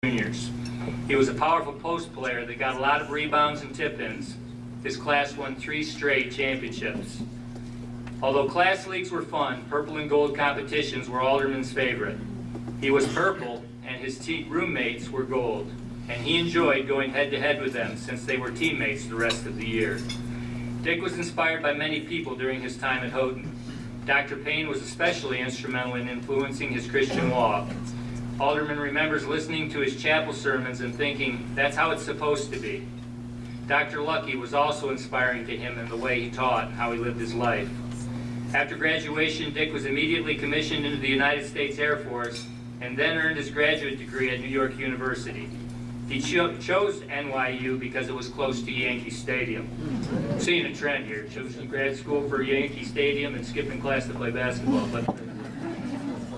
juniors. He was a powerful post player that got a lot of rebounds and tip-ins. His class won 3 straight championships. Although class leagues were fun, purple and gold competitions were Alderman's favorite. He was purple and his roommates were gold, and he enjoyed going head-to-head with them since they were teammates the rest of the year. Dick was inspired by many people during his time at Houghton. Dr. Payne was especially instrumental in influencing his Christian walk. Alderman remembers listening to his chapel sermons and thinking, that's how it's supposed to be. Dr. Lucky was also inspiring to him in the way he taught and how he lived his life. After graduation, Dick was immediately commissioned into the United States Air Force and then earned his graduate degree at New York University. He chose NYU because it was close to Yankee Stadium. Seeing a trend here, choosing grad school for Yankee Stadium and skipping class to play basketball. But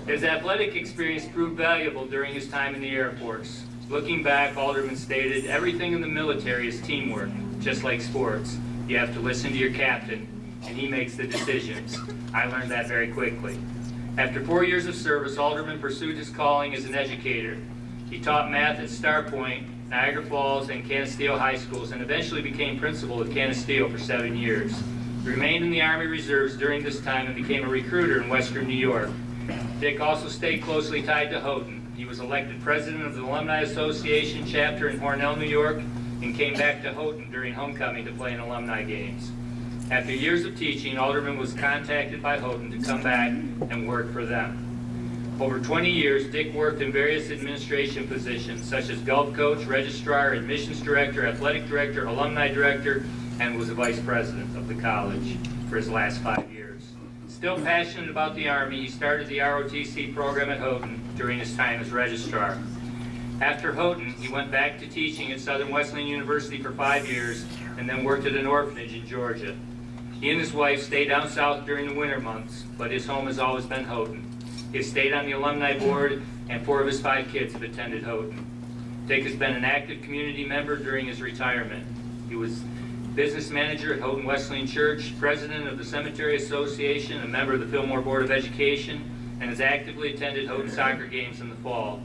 his athletic experience proved valuable during his time in the Air Force. Looking back, Alderman stated, everything in the military is teamwork, just like sports. You have to listen to your captain, and he makes the decisions. I learned that very quickly. After 4 years of service, Alderman pursued his calling as an educator. He taught math at Star Point, Niagara Falls, and Canisteo High Schools, and eventually became principal at Canisteo for 7 years. He remained in the Army Reserves during this time and became a recruiter in Western New York. Dick also stayed closely tied to Houghton. He was elected president of the Alumni Association chapter in Hornell, New York, and came back to Houghton during homecoming to play in alumni games. After years of teaching, Alderman was contacted by Houghton to come back and work for them. Over 20 years, Dick worked in various administration positions, such as golf coach, registrar, admissions director, athletic director, alumni director, and was the vice president of the college for his last 5 years. Still passionate about the Army, he started the ROTC program at Houghton during his time as registrar. After Houghton, he went back to teaching at Southern Wesleyan University for 5 years and then worked at an orphanage in Georgia. He and his wife stayed down south during the winter months, but his home has always been Houghton. He has stayed on the alumni board, and 4 of his 5 kids have attended Houghton. Dick has been an active community member during his retirement. He was business manager at Houghton Wesleyan Church, president of the Cemetery Association, a member of the Fillmore Board of Education, and has actively attended Houghton soccer games in the fall.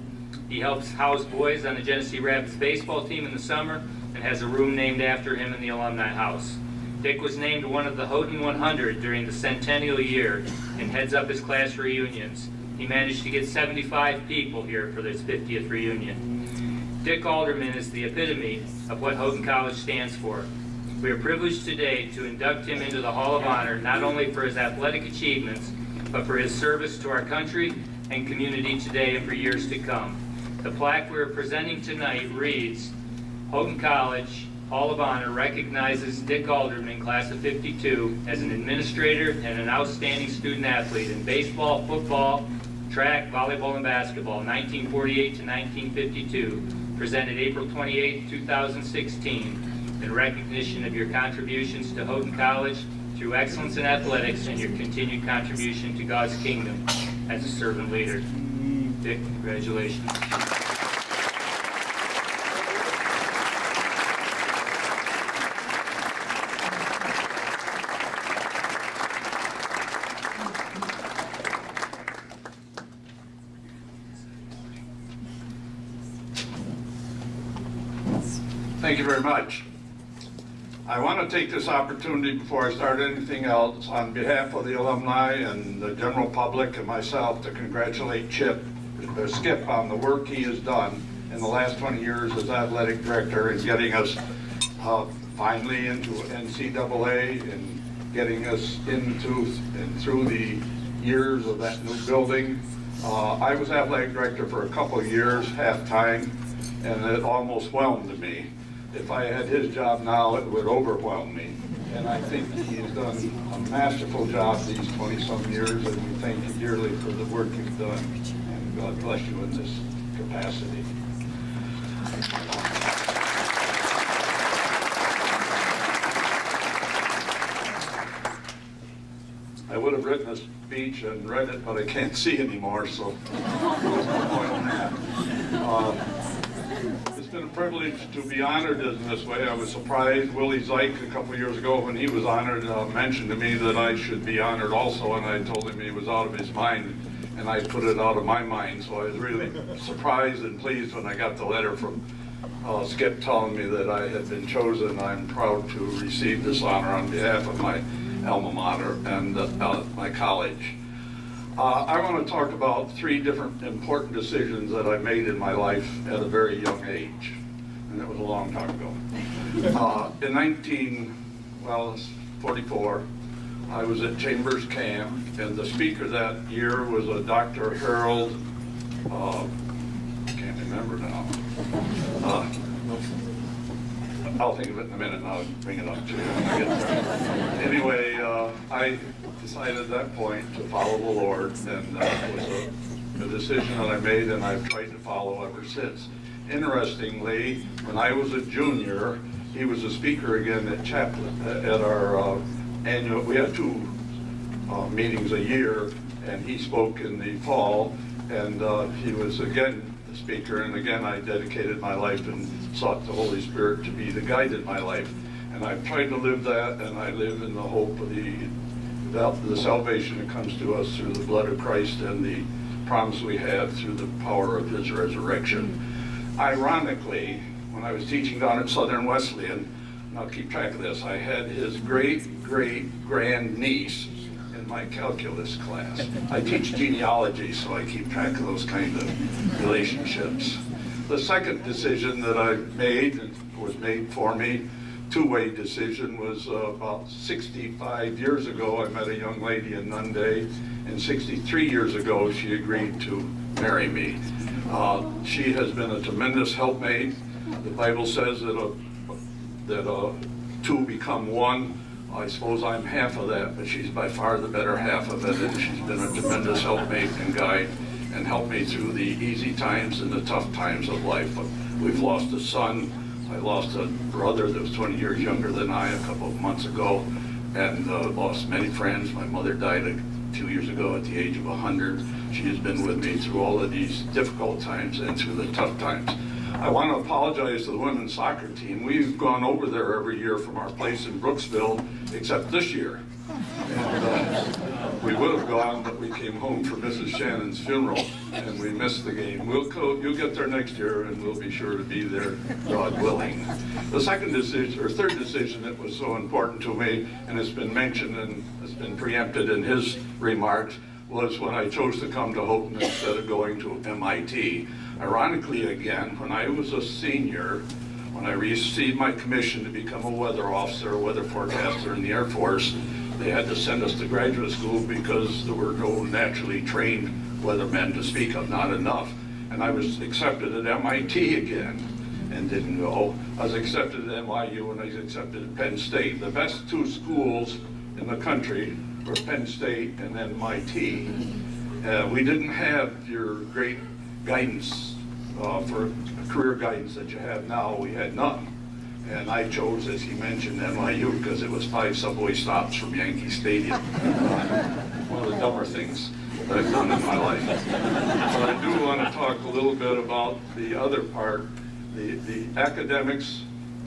He helps house boys on the Genesee Rapids baseball team in the summer and has a room named after him in the alumni house. Dick was named one of the Houghton 100 during the centennial year and heads up his class reunions. He managed to get 75 people here for his 50th reunion. Dick Alderman is the epitome of what Houghton College stands for. We are privileged today to induct him into the Hall of Honor, not only for his athletic achievements, but for his service to our country and community today and for years to come. The plaque we are presenting tonight reads, Houghton College Hall of Honor recognizes Dick Alderman, class of '52, as an administrator and an outstanding student athlete in baseball, football, track, volleyball, and basketball, 1948 to 1952, presented April 28, 2016, in recognition of your contributions to Houghton College through excellence in athletics and your continued contribution to God's kingdom as a servant leader. Dick, congratulations. Thank you very much. I want to take this opportunity before I start anything else on behalf of the alumni and the general public and myself to congratulate Skip on the work he has done in the last 20 years as athletic director in getting us finally into NCAA and getting us into and through the years of that new building. I was athletic director for a couple of years, half-time, and it almost whelmed me. If I had his job now, it would overwhelm me. And I think he's done a masterful job these 20-some years, and we thank you dearly for the work you've done. And God bless you in this capacity. I would have written a speech and read it, but I can't see anymore, so there's no point in that. It's been a privilege to be honored in this way. I was surprised. Willie Zeich, a couple years ago, when he was honored, mentioned to me that I should be honored also, and I told him he was out of his mind. and I put it out of my mind. So I was really surprised and pleased when I got the letter from Skip telling me that I had been chosen. I'm proud to receive this honor on behalf of my alma mater and my college. I want to talk about 3 different important decisions that I made in my life at a very young age, and that was a long time ago. In 1944, I was at Chambers Camp, and the speaker that year was a Dr. Harold, can't remember now. I'll think of it in a minute, and I'll bring it up to you when I get there. Anyway, I decided at that point to follow the Lord, and it was a decision that I made, and I've tried to follow ever since. Interestingly, when I was a junior, he was a speaker again at Chaplain, at our annual, we had 2 meetings a year, and he spoke in the fall, and he was again the speaker, and again I dedicated my life and sought the Holy Spirit to be the guide in my life. And I've tried to live that, and I live in the hope of the salvation that comes to us through the blood of Christ and the promise we have through the power of his resurrection. Ironically, when I was teaching down at Southern Wesleyan, and I'll keep track of this, I had his great-great-grand-niece in my calculus class. I teach genealogy, so I keep track of those kind of relationships. The second decision that I made, and was made for me, 2-way decision, was about 65 years ago. I met a young lady in Nunday, and 63 years ago she agreed to marry me. She has been a tremendous helpmate. The Bible says that 2 become 1. I suppose I'm half of that, but she's by far the better half of it, and she's been a tremendous helpmate and guide, and helped me through the easy times and the tough times of life. We've lost a son. I lost a brother that was 20 years younger than I a couple of months ago, and lost many friends. My mother died 2 years ago at the age of 100. She has been with me through all of these difficult times and through the tough times. I want to apologize to the women's soccer team. We've gone over there every year from our place in Brooksville, except this year. And we would have gone, but we came home for Mrs. Shannon's funeral, and we missed the game. You'll get there next year, and we'll be sure to be there, God willing. The second decision, or third decision that was so important to me, and it's been mentioned and has been preempted in his remarks, was when I chose to come to Houghton instead of going to MIT. Ironically, again, when I was a senior, when I received my commission to become a weather officer, a weather forecaster in the Air Force, they had to send us to graduate school because there were no naturally trained weathermen to speak of, not enough. And I was accepted at MIT again and didn't go. I was accepted at NYU and I was accepted at Penn State. The best 2 schools in the country were Penn State and MIT. We didn't have your great guidance for career guidance that you have now. We had none. And I chose, as he mentioned, NYU because it was 5 subway stops from Yankee Stadium. One of the dumber things that I've done in my life. But I do want to talk a little bit about the other part. The academics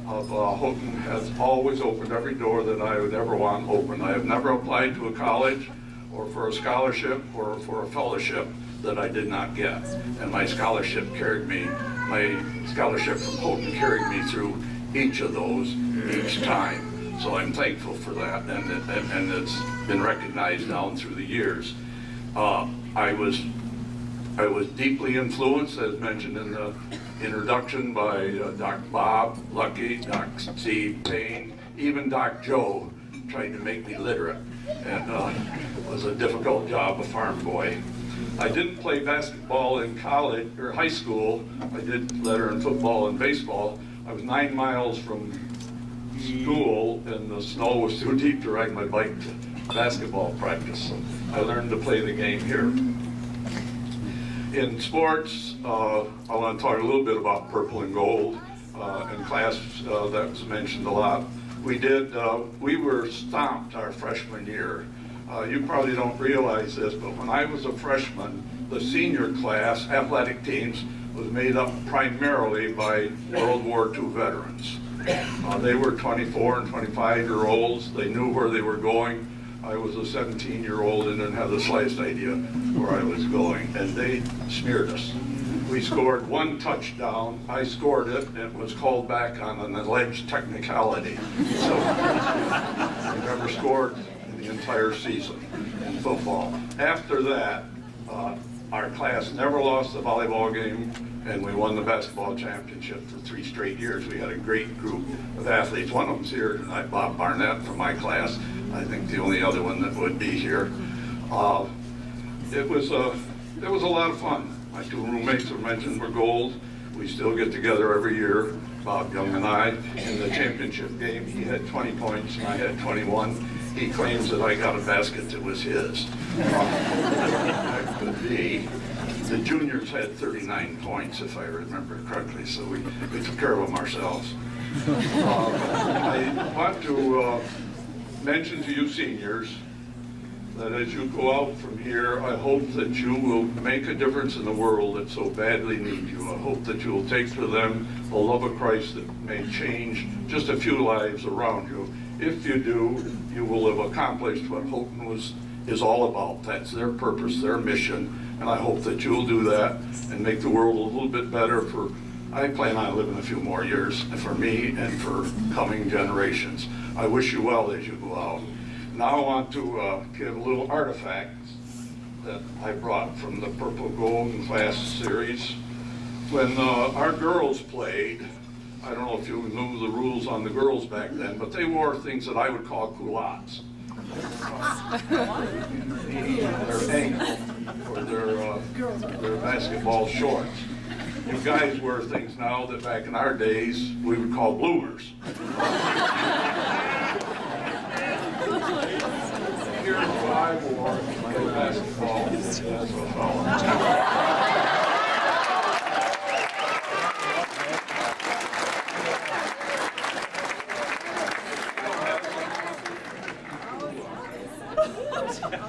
of Houghton has always opened every door that I would ever want open. I have never applied to a college or for a scholarship or for a fellowship that I did not get. And my scholarship from Houghton carried me through each of those each time. So I'm thankful for that, and it's been recognized down through the years. I was deeply influenced, as mentioned in the introduction, by Doc Bob Lucky, Doc Steve Payne, even Doc Joe tried to make me literate, and it was a difficult job, a farm boy. I didn't play basketball in college or high school. I did letter and football and baseball. I was 9 miles from school, and the snow was too deep to ride my bike to basketball practice. So I learned to play the game here. In sports, I want to talk a little bit about purple and gold. In class, that was mentioned a lot. We were stomped our freshman year. You probably don't realize this, but when I was a freshman, the senior class athletic teams was made up primarily by World War II veterans. They were 24 and 25-year-olds. They knew where they were going. I was a 17-year-old and didn't have the slightest idea where I was going, and they smeared us. We scored one touchdown. I scored it, and it was called back on an alleged technicality. So we never scored in the entire season in football. After that, our class never lost a volleyball game, and we won the basketball championship for 3 straight years. We had a great group of athletes. One of them's here tonight, Bob Barnett from my class. I think the only other one that would be here. It was a lot of fun. My 2 roommates I mentioned were gold. We still get together every year, Bob Young and I. In the championship game, he had 20 points and I had 21. He claims that I got a basket that was his. That could be. The juniors had 39 points, if I remember correctly, so we took care of them ourselves. I want to mention to you seniors that as you go out from here, I hope that you will make a difference in the world that so badly needs you. I hope that you will take to them the love of Christ that may change just a few lives around you. If you do, you will have accomplished what Houghton is all about. That's their purpose, their mission, and I hope that you'll do that and make the world a little bit better for, I plan on living a few more years, for me and for coming generations. I wish you well as you go out. Now I want to give a little artifact that I brought from the Purple Gold and Class series. When our girls played, I don't know if you knew the rules on the girls back then, but they wore things that I would call culottes. Their ankle or their basketball shorts. You guys wear things now that back in our days we would call bloomers. Here's what I wore for basketball as a fellow.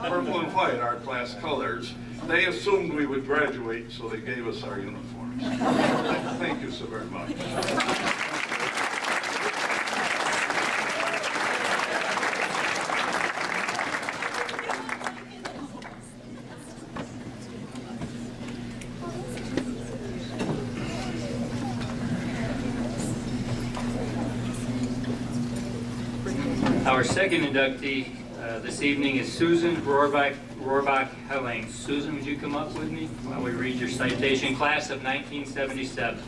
Purple and white, our class colors. They assumed we would graduate, so they gave us our uniforms. Thank you so very much. Our second inductee this evening is Susan Roorbach Hellings. Susan, would you come up with me while we read your citation? Class of 1977.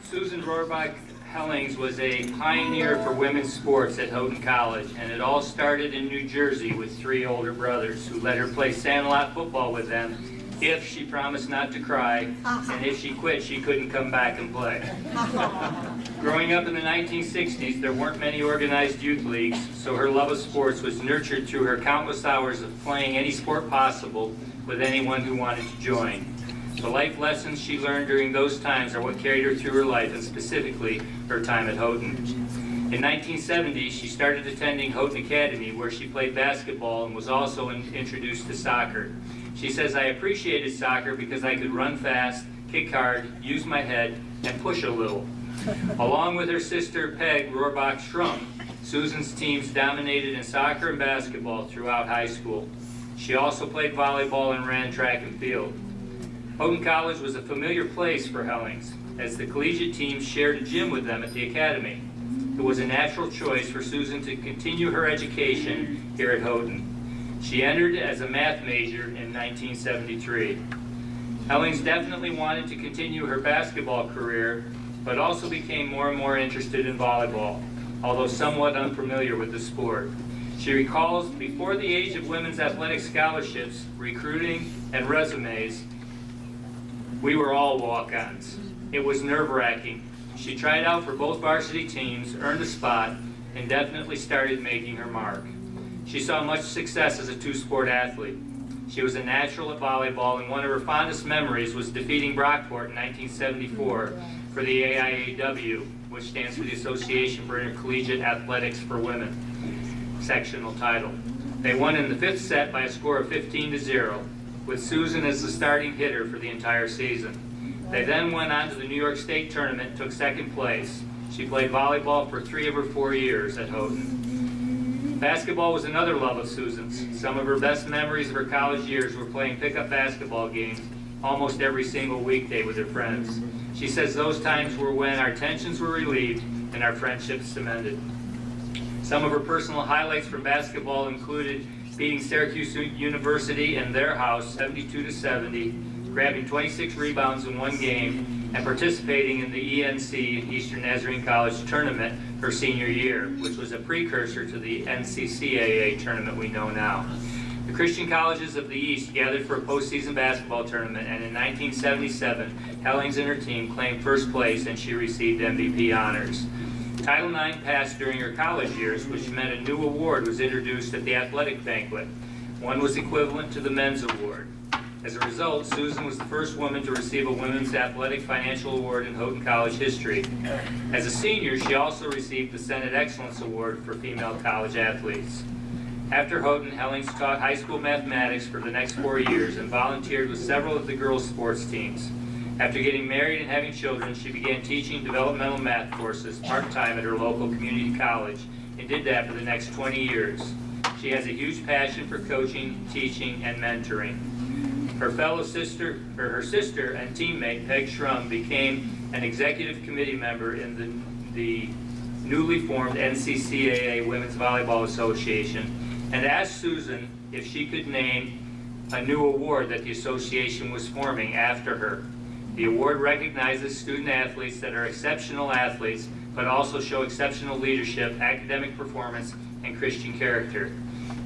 Susan Roorbach Hellings was a pioneer for women's sports at Houghton College, and it all started in New Jersey with 3 older brothers who let her play sandlot football with them if she promised not to cry, and if she quit, she couldn't come back and play. Growing up in the 1960s, there weren't many organized youth leagues, so her love of sports was nurtured through her countless hours of playing any sport possible with anyone who wanted to join. The life lessons she learned during those times are what carried her through her life, and specifically her time at Houghton. In 1970, she started attending Houghton Academy, where she played basketball and was also introduced to soccer. She says, "I appreciated soccer because I could run fast, kick hard, use my head, and push a little." Along with her sister Peg Roorbach Schrum, Susan's teams dominated in soccer and basketball throughout high school. She also played volleyball and ran track and field. Houghton College was a familiar place for Hellings, as the collegiate teams shared a gym with them at the academy. It was a natural choice for Susan to continue her education here at Houghton. She entered as a math major in 1973. Hellings definitely wanted to continue her basketball career, but also became more and more interested in volleyball, although somewhat unfamiliar with the sport. She recalls, before the age of women's athletic scholarships, recruiting, and resumes, we were all walk-ons. It was nerve-wracking. She tried out for both varsity teams, earned a spot, and definitely started making her mark. She saw much success as a 2-sport athlete. She was a natural at volleyball, and one of her fondest memories was defeating Brockport in 1974 for the AIAW, which stands for the Association for Intercollegiate Athletics for Women, sectional title. They won in the 5th set by a score of 15-0, with Susan as the starting hitter for the entire season. They then went on to the New York State tournament and took second place. She played volleyball for 3 of her 4 years at Houghton. Basketball was another love of Susan's. Some of her best memories of her college years were playing pickup basketball games almost every single weekday with her friends. She says those times were when our tensions were relieved and our friendships cemented. Some of her personal highlights from basketball included beating Syracuse University in their house 72-70, grabbing 26 rebounds in one game, and participating in the ENC, Eastern Nazarene College tournament, her senior year, which was a precursor to the NCCAA tournament we know now. The Christian colleges of the East gathered for a postseason basketball tournament, and in 1977, Hellings and her team claimed first place, and she received MVP honors. Title IX passed during her college years, which meant a new award was introduced at the athletic banquet. One was equivalent to the men's award. As a result, Susan was the first woman to receive a Women's Athletic Financial Award in Houghton College history. As a senior, she also received the Senate Excellence Award for female college athletes. After Houghton, Hellings taught high school mathematics for the next 4 years and volunteered with several of the girls' sports teams. After getting married and having children, she began teaching developmental math courses part-time at her local community college and did that for the next 20 years. She has a huge passion for coaching, teaching, and mentoring. Her sister and teammate, Peg Schrum, became an executive committee member in the newly formed NCCAA Women's Volleyball Association and asked Susan if she could name a new award that the association was forming after her. The award recognizes student athletes that are exceptional athletes, but also show exceptional leadership, academic performance, and Christian character.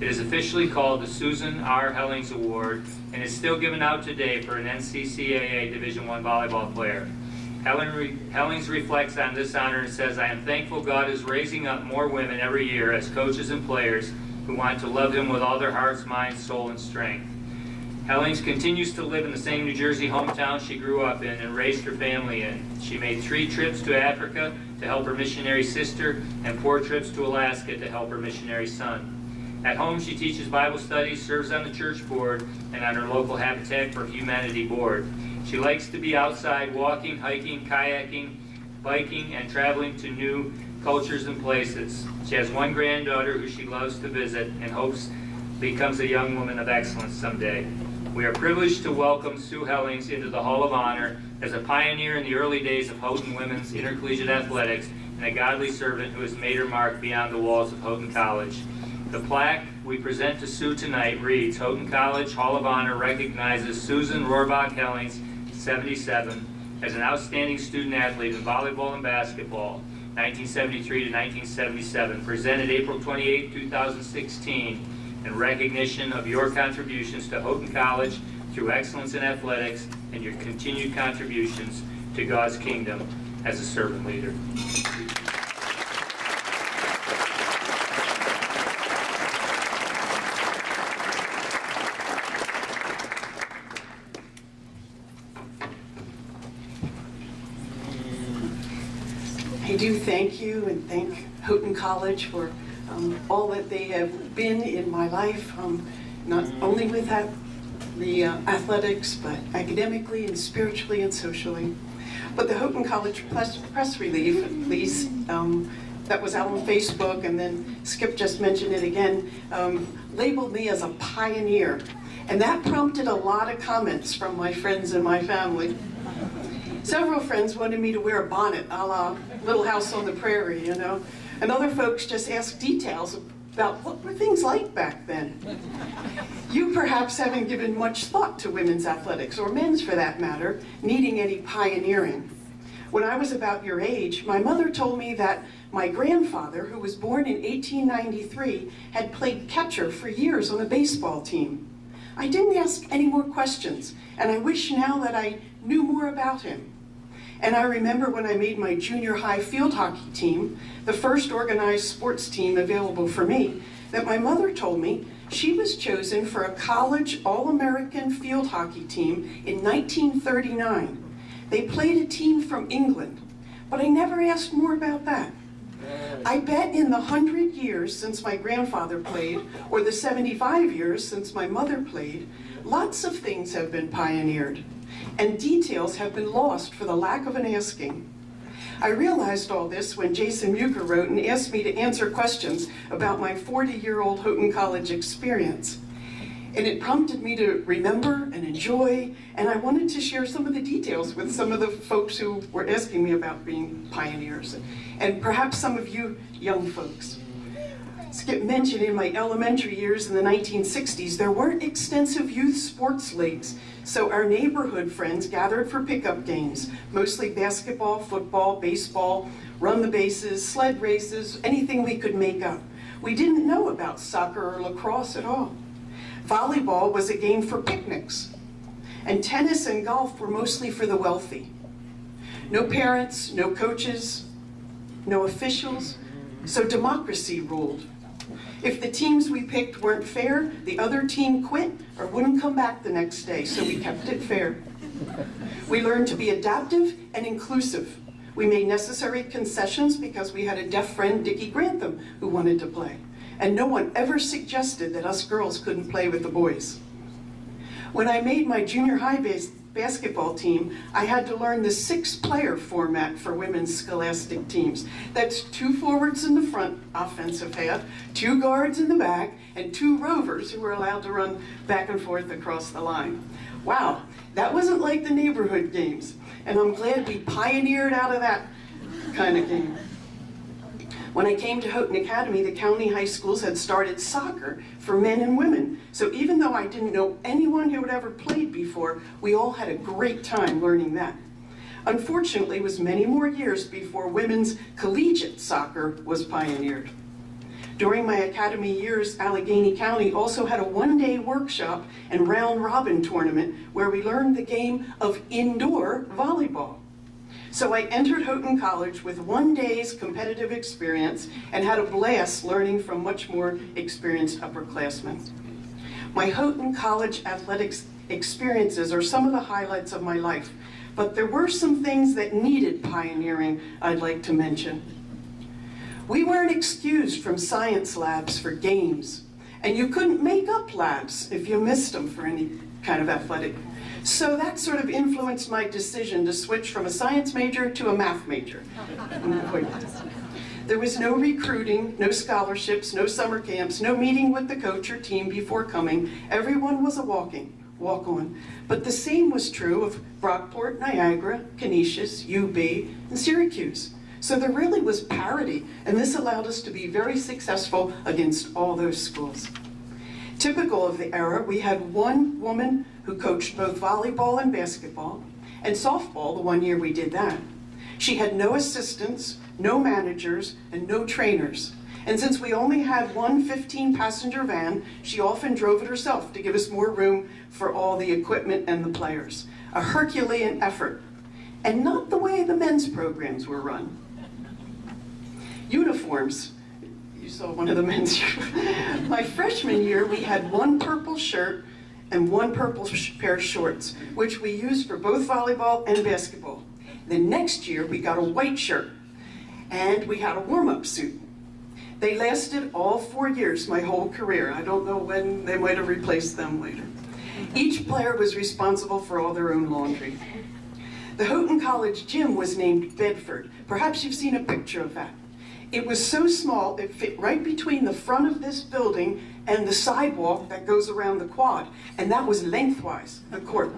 It is officially called the Susan R. Hellings Award and is still given out today for an NCCAA Division I volleyball player. Hellings reflects on this honor and says, "I am thankful God is raising up more women every year as coaches and players who want to love Him with all their hearts, minds, soul, and strength." Hellings continues to live in the same New Jersey hometown she grew up in and raised her family in. She made 3 trips to Africa to help her missionary sister and 4 trips to Alaska to help her missionary son. At home, she teaches Bible studies, serves on the church board, and on her local Habitat for Humanity board. She likes to be outside walking, hiking, kayaking, biking, and traveling to new cultures and places. She has 1 granddaughter who she loves to visit and hopes becomes a young woman of excellence someday. We are privileged to welcome Sue Hellings into the Hall of Honor as a pioneer in the early days of Houghton women's intercollegiate athletics and a godly servant who has made her mark beyond the walls of Houghton College. The plaque we present to Sue tonight reads, "Houghton College Hall of Honor recognizes Susan Roorbach Hellings, 77, as an outstanding student athlete in volleyball and basketball, 1973 to 1977, presented April 28, 2016, in recognition of your contributions to Houghton College through excellence in athletics and your continued contributions to God's kingdom as a servant leader." I do thank you and thank Houghton College for all that they have been in my life, not only with the athletics, but academically and spiritually and socially. But the Houghton College press release that was out on Facebook, and then Skip just mentioned it again, labeled me as a pioneer. And that prompted a lot of comments from my friends and my family. Several friends wanted me to wear a bonnet, a la Little House on the Prairie, you know. And other folks just asked details about what were things like back then. You perhaps haven't given much thought to women's athletics, or men's for that matter, needing any pioneering. When I was about your age, my mother told me that my grandfather, who was born in 1893, had played catcher for years on a baseball team. I didn't ask any more questions, and I wish now that I knew more about him. And I remember when I made my junior high field hockey team, the first organized sports team available for me, that my mother told me she was chosen for a college All-American field hockey team in 1939. They played a team from England, but I never asked more about that. I bet in the 100 years since my grandfather played, or the 75 years since my mother played, lots of things have been pioneered, and details have been lost for the lack of an asking. I realized all this when Jason Muker wrote and asked me to answer questions about my 40-year-old Houghton College experience. And it prompted me to remember and enjoy, and I wanted to share some of the details with some of the folks who were asking me about being pioneers, and perhaps some of you young folks. Skip mentioned in my elementary years in the 1960s, there weren't extensive youth sports leagues, so our neighborhood friends gathered for pickup games, mostly basketball, football, baseball, run the bases, sled races, anything we could make up. We didn't know about soccer or lacrosse at all. Volleyball was a game for picnics, and tennis and golf were mostly for the wealthy. No parents, no coaches, no officials, so democracy ruled. If the teams we picked weren't fair, the other team quit or wouldn't come back the next day, so we kept it fair. We learned to be adaptive and inclusive. We made necessary concessions because we had a deaf friend, Dickie Grantham, who wanted to play. And no one ever suggested that us girls couldn't play with the boys. When I made my junior high basketball team, I had to learn the 6-player format for women's scholastic teams. That's 2 forwards in the front, offensive half, 2 guards in the back, and 2 rovers who were allowed to run back and forth across the line. Wow, that wasn't like the neighborhood games, and I'm glad we pioneered out of that kind of game. When I came to Houghton Academy, the county high schools had started soccer for men and women. So even though I didn't know anyone who had ever played before, we all had a great time learning that. Unfortunately, it was many more years before women's collegiate soccer was pioneered. During my academy years, Allegheny County also had a 1-day workshop and round-robin tournament where we learned the game of indoor volleyball. So I entered Houghton College with 1 day's competitive experience and had a blast learning from much more experienced upperclassmen. My Houghton College athletics experiences are some of the highlights of my life, but there were some things that needed pioneering I'd like to mention. We weren't excused from science labs for games, and you couldn't make up labs if you missed them for any kind of athletic. So that sort of influenced my decision to switch from a science major to a math major. There was no recruiting, no scholarships, no summer camps, no meeting with the coach or team before coming. Everyone was a walk-on. But the same was true of Brockport, Niagara, Canisius, UB, and Syracuse. So there really was parity, and this allowed us to be very successful against all those schools. Typical of the era, we had one woman who coached both volleyball and basketball, and softball the 1 year we did that. She had no assistants, no managers, and no trainers. And since we only had one 15-passenger van, she often drove it herself to give us more room for all the equipment and the players. A Herculean effort, and not the way the men's programs were run. Uniforms. You saw one of the men's. My freshman year, we had one purple shirt and one purple pair of shorts, which we used for both volleyball and basketball. The next year, we got a white shirt, and we had a warm-up suit. They lasted all 4 years, my whole career. I don't know when they might have replaced them later. Each player was responsible for all their own laundry. The Houghton College gym was named Bedford. Perhaps you've seen a picture of that. It was so small, it fit right between the front of this building and the sidewalk that goes around the quad, and that was lengthwise, the court.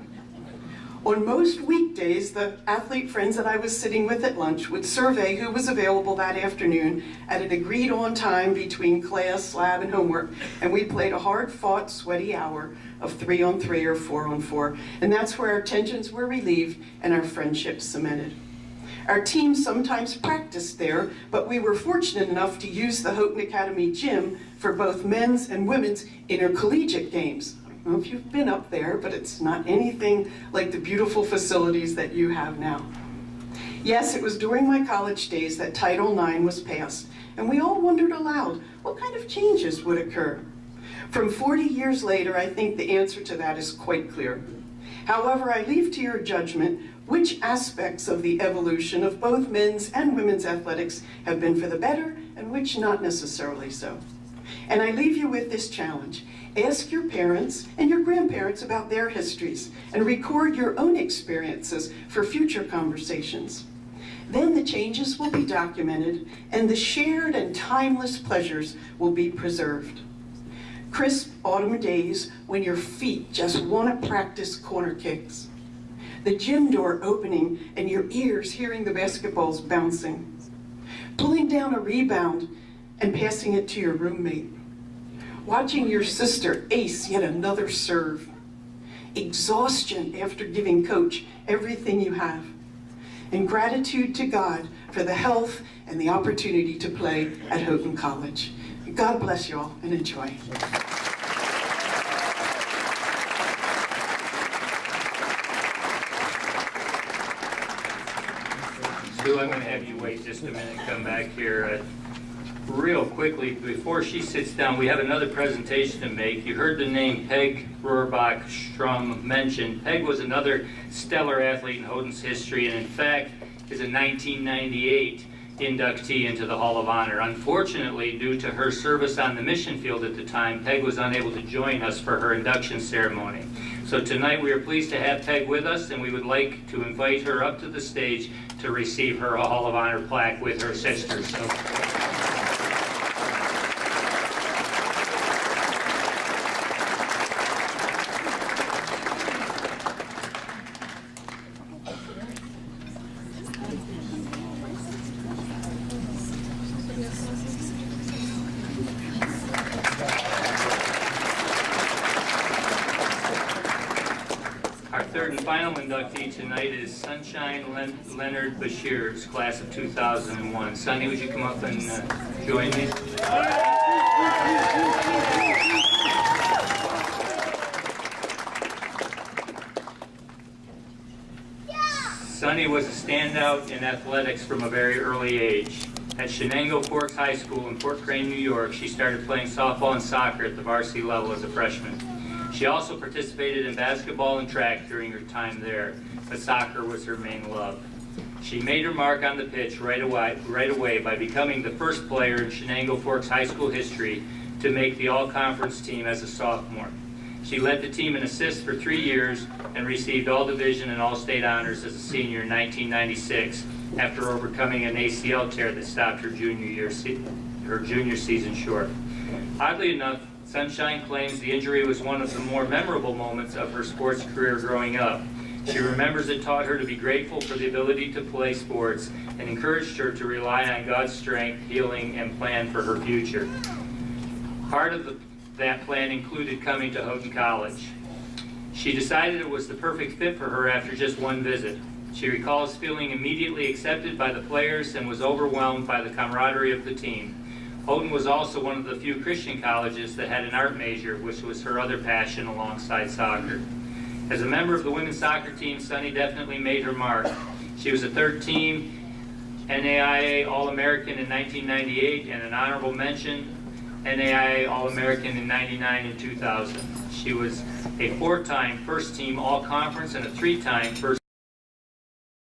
On most weekdays, the athlete friends that I was sitting with at lunch would survey who was available that afternoon at an agreed-on time between class, lab, and homework, and we played a hard-fought, sweaty hour of 3-on-3 or 4-on-4, and that's where our tensions were relieved and our friendships cemented. Our team sometimes practiced there, but we were fortunate enough to use the Houghton Academy gym for both men's and women's intercollegiate games. I don't know if you've been up there, but it's not anything like the beautiful facilities that you have now. Yes, it was during my college days that Title IX was passed, and we all wondered aloud, what kind of changes would occur? From 40 years later, I think the answer to that is quite clear. However, I leave to your judgment which aspects of the evolution of both men's and women's athletics have been for the better and which not necessarily so. And I leave you with this challenge. Ask your parents and your grandparents about their histories and record your own experiences for future conversations. Then the changes will be documented and the shared and timeless pleasures will be preserved. Crisp autumn days when your feet just want to practice corner kicks. The gym door opening and your ears hearing the basketballs bouncing. Pulling down a rebound and passing it to your roommate. Watching your sister ace yet another serve. Exhaustion after giving coach everything you have. And gratitude to God for the health and the opportunity to play at Houghton College. God bless you all and enjoy. Sue, I'm going to have you wait just a minute and come back here. Real quickly, before she sits down, we have another presentation to make. You heard the name Peg Roorbach Strum mentioned. Peg was another stellar athlete in Houghton's history, and in fact is a 1998 inductee into the Hall of Honor. Unfortunately, due to her service on the mission field at the time, Peg was unable to join us for her induction ceremony. So tonight we are pleased to have Peg with us, and we would like to invite her up to the stage to receive her Hall of Honor plaque with her sister. So. Our third and final inductee tonight is Sunshine Leonard Beshears, class of 2001. Sonny, would you come up and join me? Sonny was a standout in athletics from a very early age. At Shenango Forks High School in Fort Crane, New York, she started playing softball and soccer at the varsity level as a freshman. She also participated in basketball and track during her time there, but soccer was her main love. She made her mark on the pitch right away by becoming the first player in Shenango Forks High School history to make the all-conference team as a sophomore. She led the team in assists for 3 years and received all-division and all-state honors as a senior in 1996 after overcoming an ACL tear that stopped her junior season short. Oddly enough, Sunshine claims the injury was one of the more memorable moments of her sports career growing up. She remembers it taught her to be grateful for the ability to play sports and encouraged her to rely on God's strength, healing, and plan for her future. Part of that plan included coming to Houghton College. She decided it was the perfect fit for her after just one visit. She recalls feeling immediately accepted by the players and was overwhelmed by the camaraderie of the team. Houghton was also one of the few Christian colleges that had an art major, which was her other passion alongside soccer. As a member of the women's soccer team, Sunny definitely made her mark. She was a third-team NAIA All-American in 1998 and an honorable mention NAIA All-American in 99 and 2000. She was a 4-time first-team All-Conference and a 3-time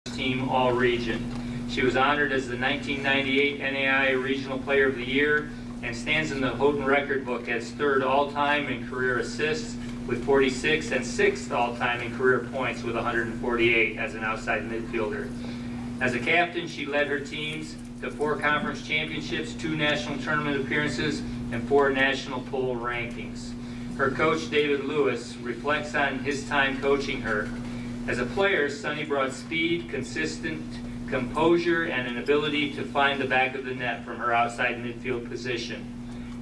first-team All-Region. She was honored as the 1998 NAIA Regional Player of the Year and stands in the Houghton record book as 3rd all-time in career assists with 46 and 6th all-time in career points with 148 as an outside midfielder. As a captain, she led her teams to 4 conference championships, 2 national tournament appearances, and 4 national poll rankings. Her coach, David Lewis, reflects on his time coaching her. As a player, Sunny brought speed, consistent composure, and an ability to find the back of the net from her outside midfield position.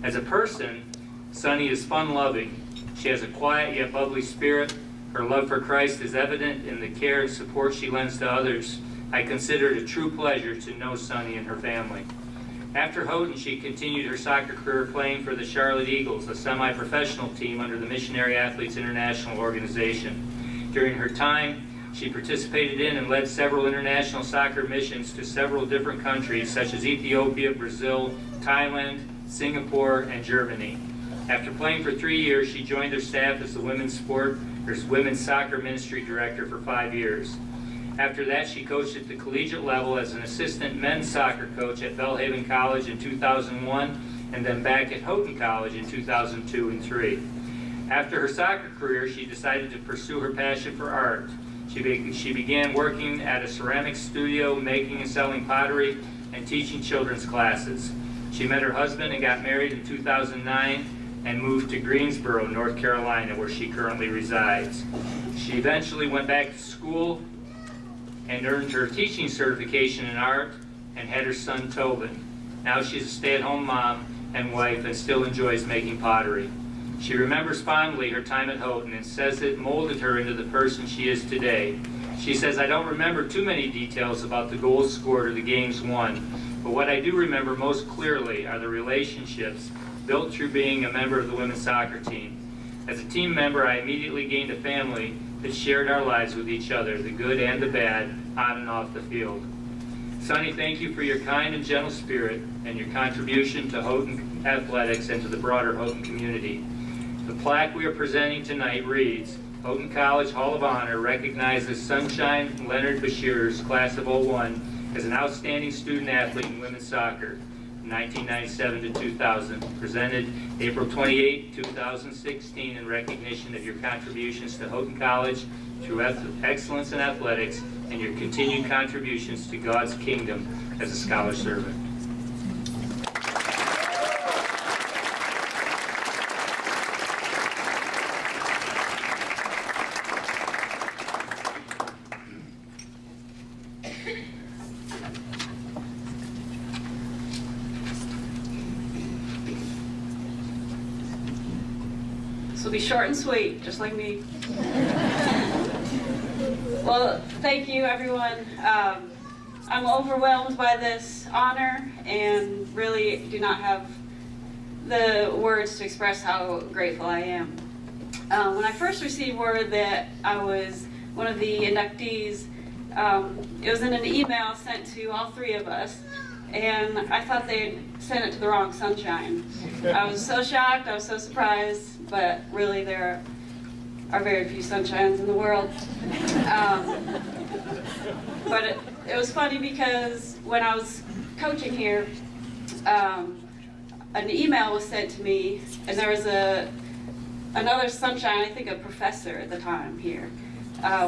As a person, Sunny is fun-loving. She has a quiet yet bubbly spirit. Her love for Christ is evident in the care and support she lends to others. I consider it a true pleasure to know Sunny and her family. After Houghton, she continued her soccer career playing for the Charlotte Eagles, a semi-professional team under the Missionary Athletes International organization. During her time, she participated in and led several international soccer missions to several different countries such as Ethiopia, Brazil, Thailand, Singapore, and Germany. After playing for 3 years, she joined their staff as the women's soccer ministry director for 5 years. After that, she coached at the collegiate level as an assistant men's soccer coach at Houghton College in 2001, and then back at Houghton College in 2002 and 3. After her soccer career, she decided to pursue her passion for art. She began working at a ceramics studio, making and selling pottery, and teaching children's classes. She met her husband and got married in 2009 and moved to Greensboro, North Carolina, where she currently resides. She eventually went back to school and earned her teaching certification in art and had her son Tobin. Now she's a stay-at-home mom and wife and still enjoys making pottery. She remembers fondly her time at Houghton and says it molded her into the person she is today. She says, "I don't remember too many details about the goals scored or the games won, but what I do remember most clearly are the relationships built through being a member of the women's soccer team. As a team member, I immediately gained a family that shared our lives with each other, the good and the bad, on and off the field." Sonny, thank you for your kind and gentle spirit and your contribution to Houghton athletics and to the broader Houghton community. The plaque we are presenting tonight reads, Houghton College Hall of Honor recognizes Sunshine Leonard Beshears, class of '01, as an outstanding student athlete in women's soccer, 1997 to 2000, presented April 28, 2016, in recognition of your contributions to Houghton College through excellence in athletics and your continued contributions to God's kingdom as a scholar servant. This will be short and sweet, just like me. Well, thank you, everyone. I'm overwhelmed by this honor and really do not have the words to express how grateful I am. When I first received word that I was one of the inductees, it was in an email sent to all three of us, and I thought they'd sent it to the wrong Sunshine. I was so shocked, I was so surprised, but really there are very few Sunshines in the world. But it was funny because when I was coaching here, an email was sent to me, and there was another Sunshine, I think a professor at the time here,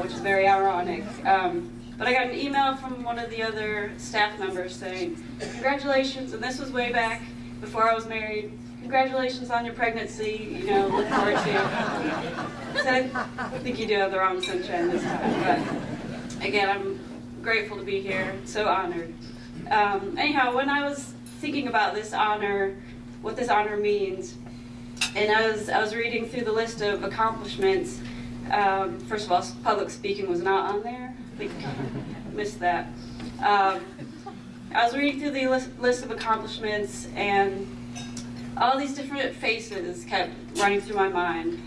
which is very ironic. But I got an email from one of the other staff members saying, "Congratulations," and this was way back before I was married. "Congratulations on your pregnancy, look forward to it." So I think you do have the wrong Sunshine this time, but again, I'm grateful to be here, so honored. Anyhow, when I was thinking about this honor, what this honor means, and I was reading through the list of accomplishments, first of all, public speaking was not on there. I think I missed that. I was reading through the list of accomplishments, and all these different faces kept running through my mind.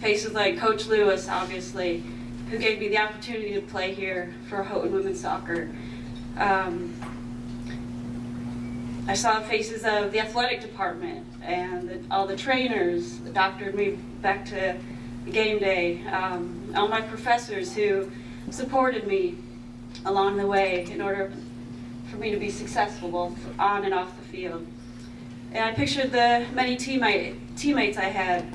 Faces like Coach Lewis, obviously, who gave me the opportunity to play here for Houghton women's soccer. I saw faces of the athletic department and all the trainers that doctored me back to the game day. All my professors who supported me along the way in order for me to be successful both on and off the field. And I pictured the many teammates I had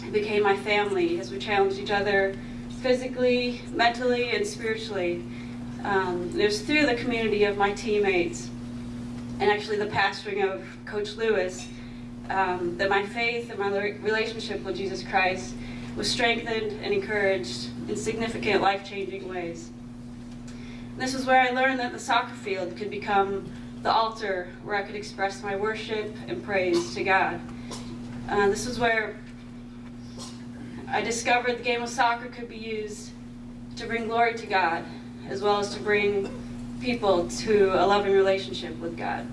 who became my family as we challenged each other physically, mentally, and spiritually. It was through the community of my teammates and actually the pastoring of Coach Lewis that my faith and my relationship with Jesus Christ was strengthened and encouraged in significant life-changing ways. And this is where I learned that the soccer field could become the altar where I could express my worship and praise to God. This is where I discovered the game of soccer could be used to bring glory to God, as well as to bring people to a loving relationship with God.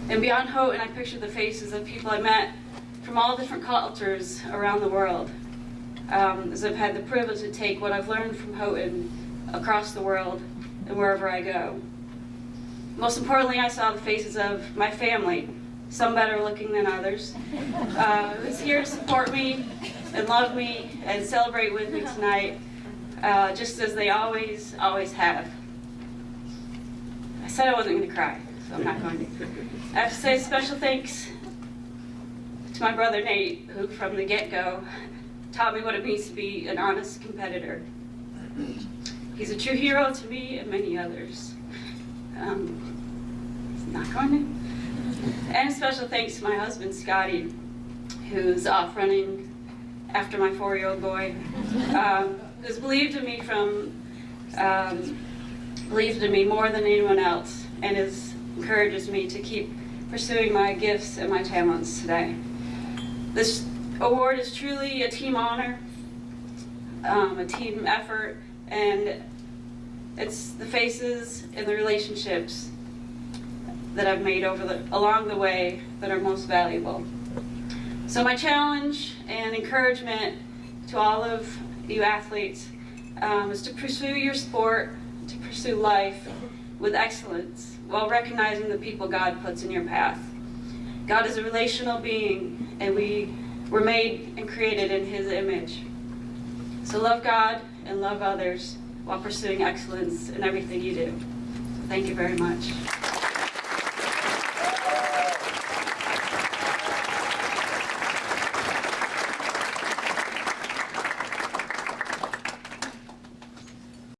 And beyond Houghton, I pictured the faces of people I met from all different cultures around the world, as I've had the privilege to take what I've learned from Houghton across the world and wherever I go. Most importantly, I saw the faces of my family, some better looking than others, who's here to support me and love me and celebrate with me tonight, just as they always have. I said I wasn't going to cry, so I'm not going to. I have to say special thanks to my brother Nate, who from the get-go taught me what it means to be an honest competitor. He's a true hero to me and many others. Not going to. And special thanks to my husband Scotty, who's off running after my 4-year-old boy, who's believed in me more than anyone else, and encourages me to keep pursuing my gifts and my talents today. This award is truly a team honor, a team effort, and it's the faces and the relationships that I've made along the way that are most valuable. So my challenge and encouragement to all of you athletes is to pursue your sport, to pursue life with excellence while recognizing the people God puts in your path. God is a relational being, and we were made and created in His image. So love God and love others while pursuing excellence in everything you do. Thank you very much.